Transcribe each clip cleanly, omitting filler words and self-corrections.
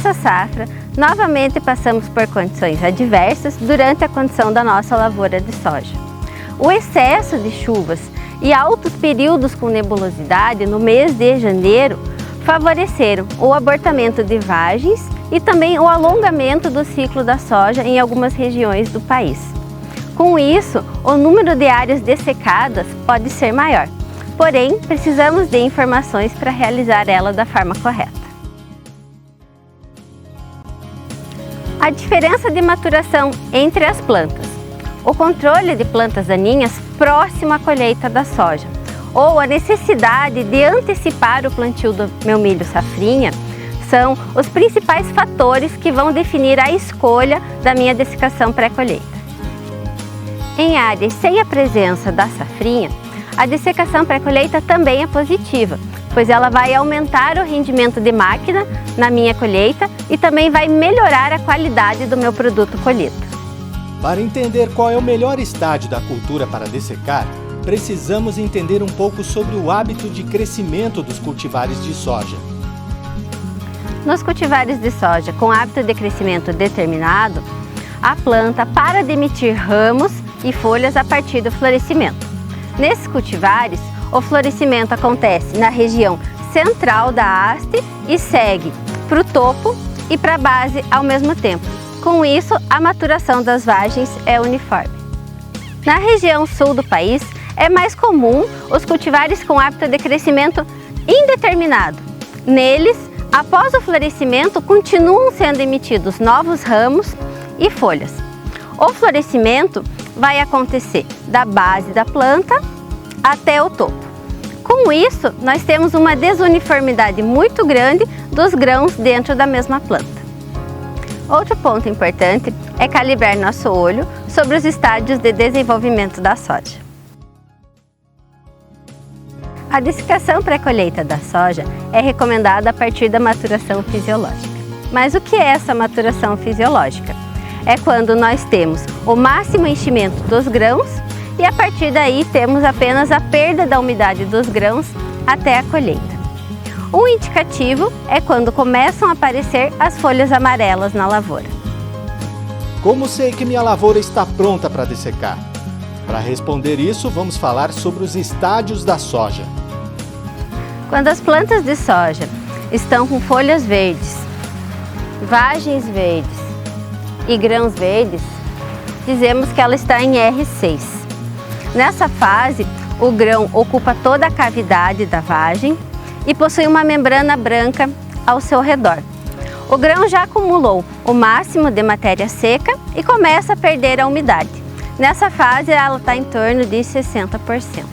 nessa safra, novamente passamos por condições adversas durante a condição da nossa lavoura de soja. O excesso de chuvas e altos períodos com nebulosidade no mês de janeiro favoreceram o abortamento de vagens e também o alongamento do ciclo da soja em algumas regiões do país. Com isso, o número de áreas dessecadas pode ser maior, porém precisamos de informações para realizar ela da forma correta. A diferença de maturação entre as plantas. O controle de plantas daninhas próximo à colheita da soja ou a necessidade de antecipar o plantio do meu milho safrinha são os principais fatores que vão definir a escolha da minha dessecação pré-colheita. Em áreas sem a presença da safrinha, a dessecação pré-colheita também é positiva, pois ela vai aumentar o rendimento de máquina na minha colheita e também vai melhorar a qualidade do meu produto colhido. Para entender qual é o melhor estágio da cultura para dessecar, precisamos entender um pouco sobre o hábito de crescimento dos cultivares de soja. Nos cultivares de soja com hábito de crescimento determinado, a planta para de emitir ramos e folhas a partir do florescimento. Nesses cultivares, o florescimento acontece na região central da haste e segue para o topo e para a base ao mesmo tempo. Com isso, a maturação das vagens é uniforme. Na região sul do país, é mais comum os cultivares com hábito de crescimento indeterminado. Neles, após o florescimento, continuam sendo emitidos novos ramos e folhas. O florescimento vai acontecer da base da planta até o topo. Com isso, nós temos uma desuniformidade muito grande dos grãos dentro da mesma planta. Outro ponto importante é calibrar nosso olho sobre os estágios de desenvolvimento da soja. A dessecação pré-colheita da soja é recomendada a partir da maturação fisiológica. Mas o que é essa maturação fisiológica? É quando nós temos o máximo enchimento dos grãos e a partir daí temos apenas a perda da umidade dos grãos até a colheita. Um indicativo é quando começam a aparecer as folhas amarelas na lavoura. Como sei que minha lavoura está pronta para dessecar? Para responder isso, vamos falar sobre os estágios da soja. Quando as plantas de soja estão com folhas verdes, vagens verdes e grãos verdes, dizemos que ela está em R6. Nessa fase, o grão ocupa toda a cavidade da vagem e possui uma membrana branca ao seu redor. O grão já acumulou o máximo de matéria seca e começa a perder a umidade. Nessa fase, ela está em torno de 60%.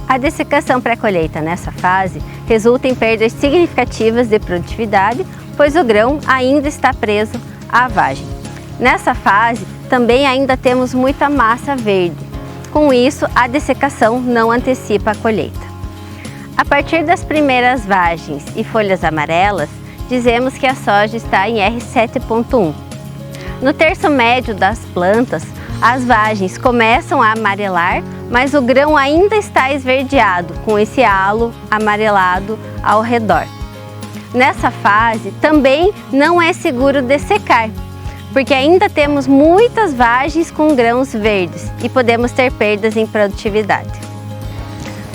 A dessecação pré-colheita nessa fase resulta em perdas significativas de produtividade, pois o grão ainda está preso à vagem. Nessa fase, também ainda temos muita massa verde. Com isso, a dessecação não antecipa a colheita. A partir das primeiras vagens e folhas amarelas, dizemos que a soja está em R7.1. No terço médio das plantas, as vagens começam a amarelar, mas o grão ainda está esverdeado, com esse halo amarelado ao redor. Nessa fase, também não é seguro dessecar, porque ainda temos muitas vagens com grãos verdes e podemos ter perdas em produtividade.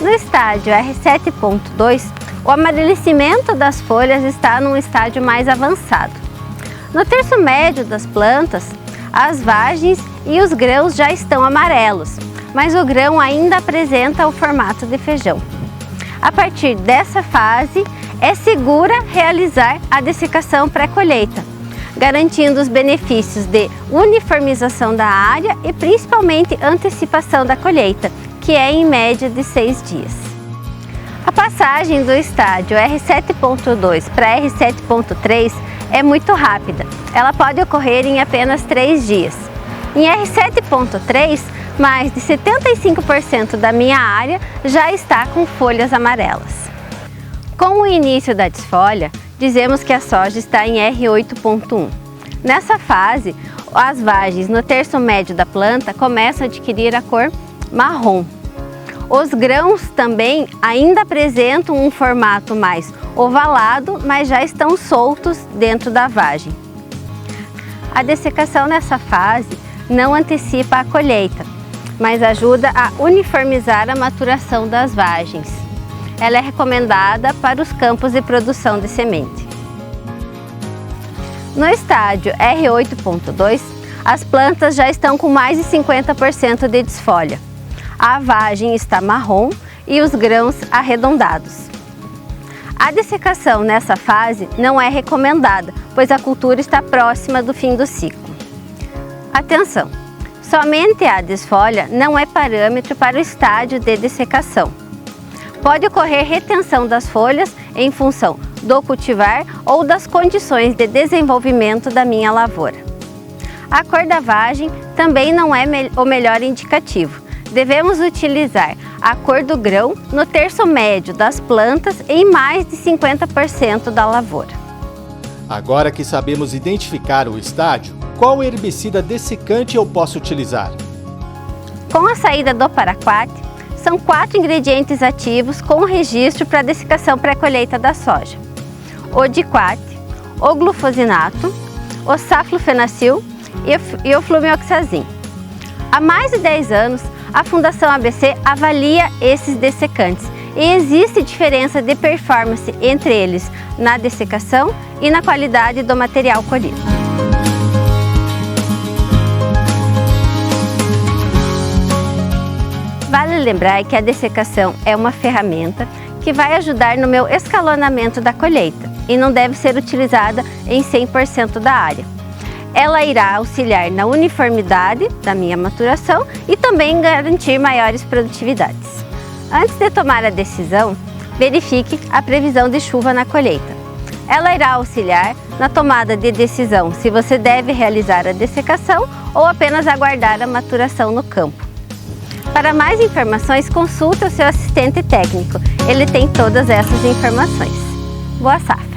No estágio R7.2, o amarelecimento das folhas está num estágio mais avançado. No terço médio das plantas, as vagens e os grãos já estão amarelos, mas o grão ainda apresenta o formato de feijão. A partir dessa fase, é segura realizar a dessecação pré-colheita, garantindo os benefícios de uniformização da área e principalmente antecipação da colheita, que é em média de 6 dias. A passagem do estágio R7.2 para R7.3 é muito rápida. Ela pode ocorrer em apenas 3 dias. Em R7.3, mais de 75% da minha área já está com folhas amarelas. Com o início da desfolha, dizemos que a soja está em R8.1. Nessa fase, as vagens no terço médio da planta começam a adquirir a cor marrom. Os grãos também ainda apresentam um formato mais ovalado, mas já estão soltos dentro da vagem. A dessecação nessa fase não antecipa a colheita, mas ajuda a uniformizar a maturação das vagens. Ela é recomendada para os campos de produção de semente. No estádio R8.2, as plantas já estão com mais de 50% de desfolha. A vagem está marrom e os grãos arredondados. A dessecação nessa fase não é recomendada, pois a cultura está próxima do fim do ciclo. Atenção! Somente a desfolha não é parâmetro para o estágio de dessecação. Pode ocorrer retenção das folhas em função do cultivar ou das condições de desenvolvimento da minha lavoura. A cor da vagem também não é o melhor indicativo. Devemos utilizar a cor do grão no terço médio das plantas em mais de 50% da lavoura. Agora que sabemos identificar o estágio, qual herbicida dessecante eu posso utilizar? Com a saída do paraquat, são 4 ingredientes ativos com registro para dessecação pré-colheita da soja: o diquat, o glufosinato, o saflufenacil e o flumioxazin. Há mais de 10 anos, a Fundação ABC avalia esses dessecantes e existe diferença de performance entre eles na dessecação e na qualidade do material colhido. Vale lembrar que a dessecação é uma ferramenta que vai ajudar no meu escalonamento da colheita e não deve ser utilizada em 100% da área. Ela irá auxiliar na uniformidade da minha maturação e também garantir maiores produtividades. Antes de tomar a decisão, verifique a previsão de chuva na colheita. Ela irá auxiliar na tomada de decisão se você deve realizar a dessecação ou apenas aguardar a maturação no campo. Para mais informações, consulte o seu assistente técnico. Ele tem todas essas informações. Boa safra!